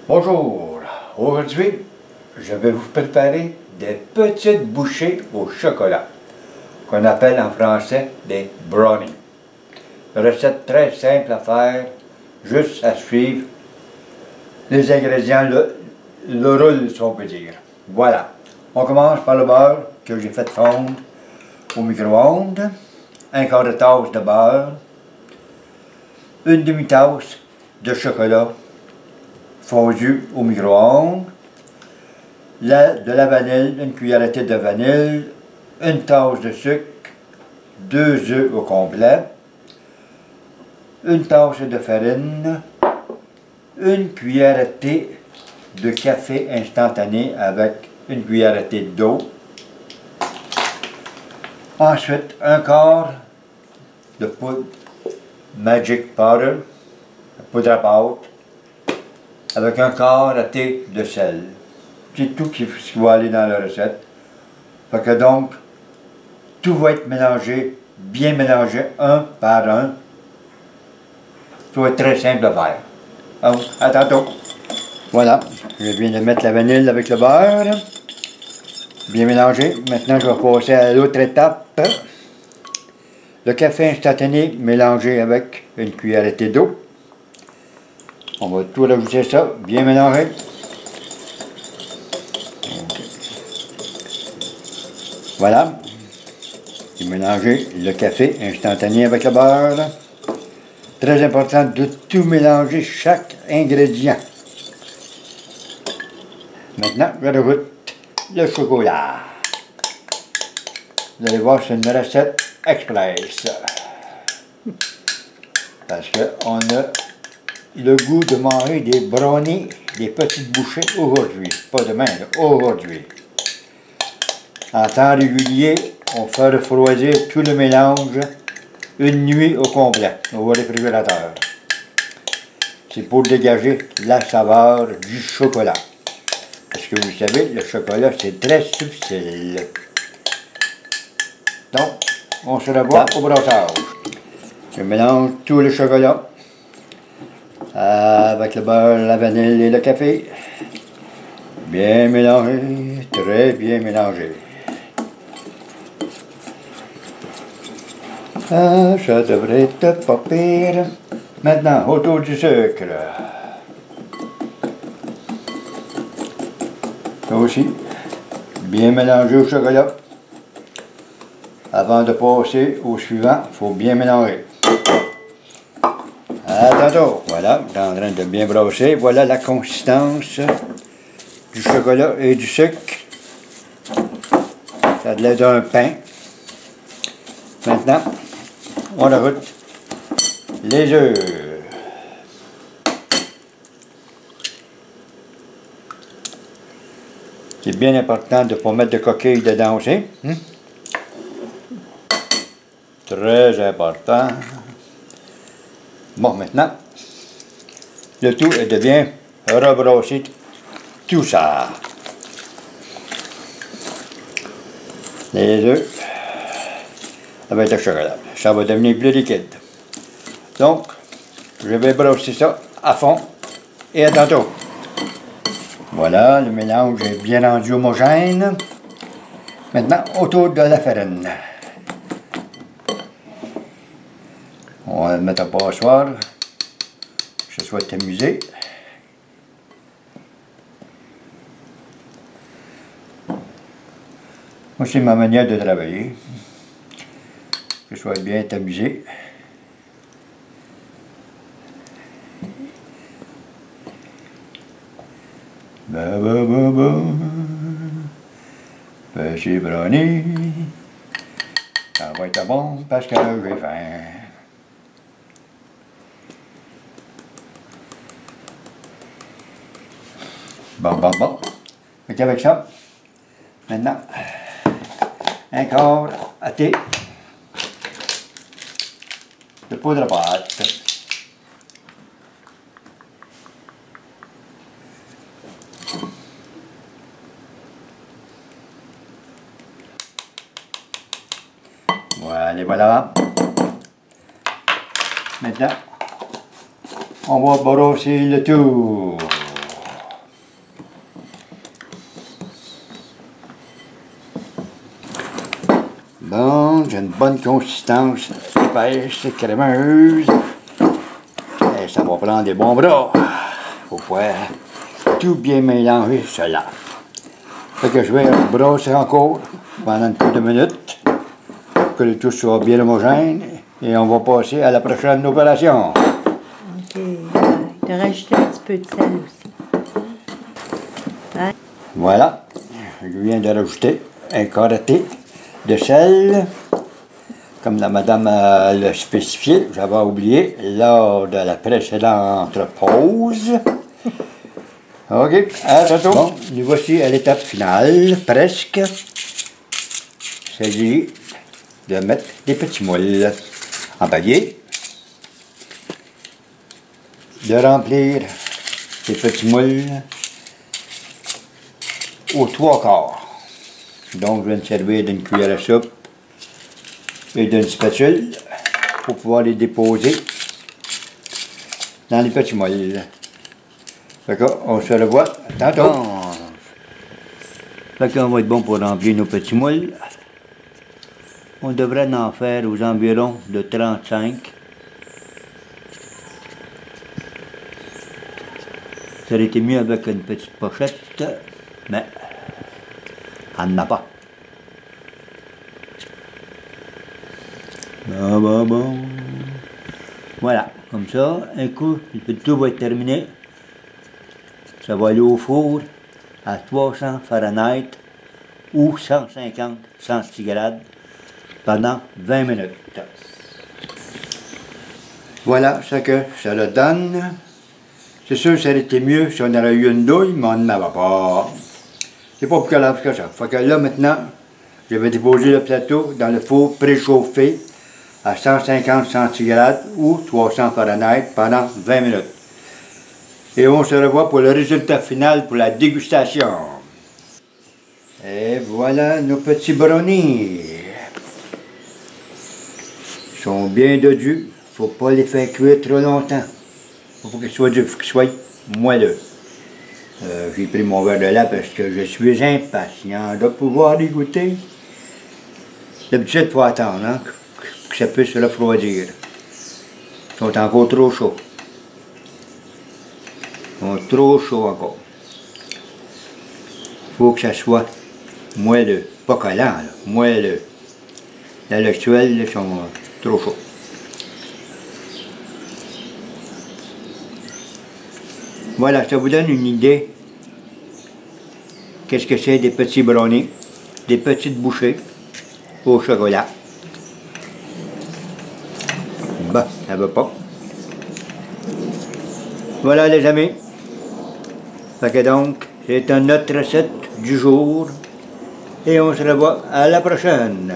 Bonjour, aujourd'hui je vais vous préparer des petites bouchées au chocolat, qu'on appelle en français des brownies. Une recette très simple à faire, juste à suivre les ingrédients, le roule si on peut dire. Voilà, on commence par le beurre que j'ai fait fondre au micro-ondes, un quart de tasse de beurre, une demi-tasse de chocolat fondu au micro-ondes, de la vanille, une cuillère à thé de vanille, une tasse de sucre, 2 œufs au complet, une tasse de farine, une cuillère à thé de café instantané avec une cuillère à thé d'eau. Ensuite, un quart de poudre Magic Powder, poudre à pâte, avec un quart à thé de sel. C'est tout ce qui va aller dans la recette. Fait que donc, tout va être mélangé, bien mélangé, un par un. Ça va être très simple à faire. Donc, à tantôt. Voilà, je viens de mettre la vanille avec le beurre. Bien mélangé. Maintenant, je vais passer à l'autre étape. Le café instantané mélangé avec une cuillère à thé d'eau. On va tout rajouter ça, bien mélanger. Voilà. Et mélanger le café instantané avec le beurre. Très important de tout mélanger, chaque ingrédient. Maintenant, je rajoute le chocolat. Vous allez voir, c'est une recette express. Parce qu'on a le goût de manger des brownies, des petites bouchées aujourd'hui. Pas demain, aujourd'hui. En temps régulier, on fait refroidir tout le mélange une nuit au complet, au réfrigérateur. C'est pour dégager la saveur du chocolat. Parce que vous savez, le chocolat, c'est très subtil. Donc, on se revoit au brassage. Je mélange tout le chocolat avec le beurre, la vanille et le café. Bien mélangé, très bien mélangé. Ah, ça devrait être pas pire. Maintenant, autour du sucre. Ça aussi, bien mélangé au chocolat. Avant de passer au suivant, il faut bien mélanger. À tantôt. Voilà, je suis en train de bien brasser. Voilà la consistance du chocolat et du sucre. Ça a l'air d'un pain. Maintenant, on rajoute les œufs. C'est bien important de ne pas mettre de coquilles dedans aussi. Très important. Bon, maintenant, le tout est de bien rebrasser tout ça. Les œufs avec le chocolat. Ça va devenir plus liquide. Donc, je vais brasser ça à fond et à tantôt. Voilà, le mélange est bien rendu homogène. Maintenant, autour de la farine. On va le mettre à passoire, que ce soit tamisé. Moi, c'est ma manière de travailler. Que ce soit bien tamisé. Petit brownie. Ça va être bon parce que j'ai faim. Bon. Fait qu'avec ça, maintenant, un quart à thé de poudre à pâte. Voilà. Maintenant, on va brosser le tout. bonne consistance, épaisse, crémeuse. Et ça va prendre des bons bras. Faut pouvoir tout bien mélanger cela. Fait que je vais brasser encore pendant une couple de minutes pour que le tout soit bien homogène et on va passer à la prochaine opération. OK. De rajouter un petit peu de sel aussi. Hein? Voilà. Je viens de rajouter un carotté de sel. Comme la madame l'a spécifié, j'avais oublié lors de la précédente pause. OK, à bientôt. Bon, nous voici à l'étape finale, presque. Il s'agit de mettre des petits moules en palier. De remplir ces petits moules aux 3/4. Donc, je vais me servir d'une cuillère à soupe et d'une spatule pour pouvoir les déposer dans les petits moules. Fait qu'on se revoit tantôt. Bon. Fait qu'on va être bon pour remplir nos petits moules. On devrait en faire aux environs de 35. Ça aurait été mieux avec une petite pochette, mais elle n'en a pas. Bon. Voilà, comme ça, un coup, tout va être terminé. Ça va aller au four à 300 Fahrenheit ou 150 centigrades pendant 20 minutes. Voilà ce que ça le donne. C'est sûr que ça aurait été mieux si on aurait eu une douille, mais on n'en avait pas. C'est pas plus grave que ça. Fait que là, maintenant, je vais déposer le plateau dans le four préchauffé à 150 centigrades ou 300 Fahrenheit pendant 20 minutes. Et on se revoit pour le résultat final pour la dégustation. Et voilà nos petits brownies. Ils sont bien dodus. Faut pas les faire cuire trop longtemps. Faut qu'ils soient durs, faut qu'ils soient moelleux. J'ai pris mon verre de lait parce que je suis impatient de pouvoir les goûter. D'habitude, il faut attendre hein, que ça puisse refroidir. Ils sont encore trop chauds. Ils sont trop chauds encore. Il faut que ça soit moelleux. Pas collant, là, moelleux. Là, l'actuel, ils sont trop chauds. Voilà, ça vous donne une idée. Qu'est-ce que c'est des petits brownies, des petites bouchées au chocolat. Bah, ça va pas. Voilà les amis. Fait que donc, c'est notre recette du jour. Et on se revoit à la prochaine.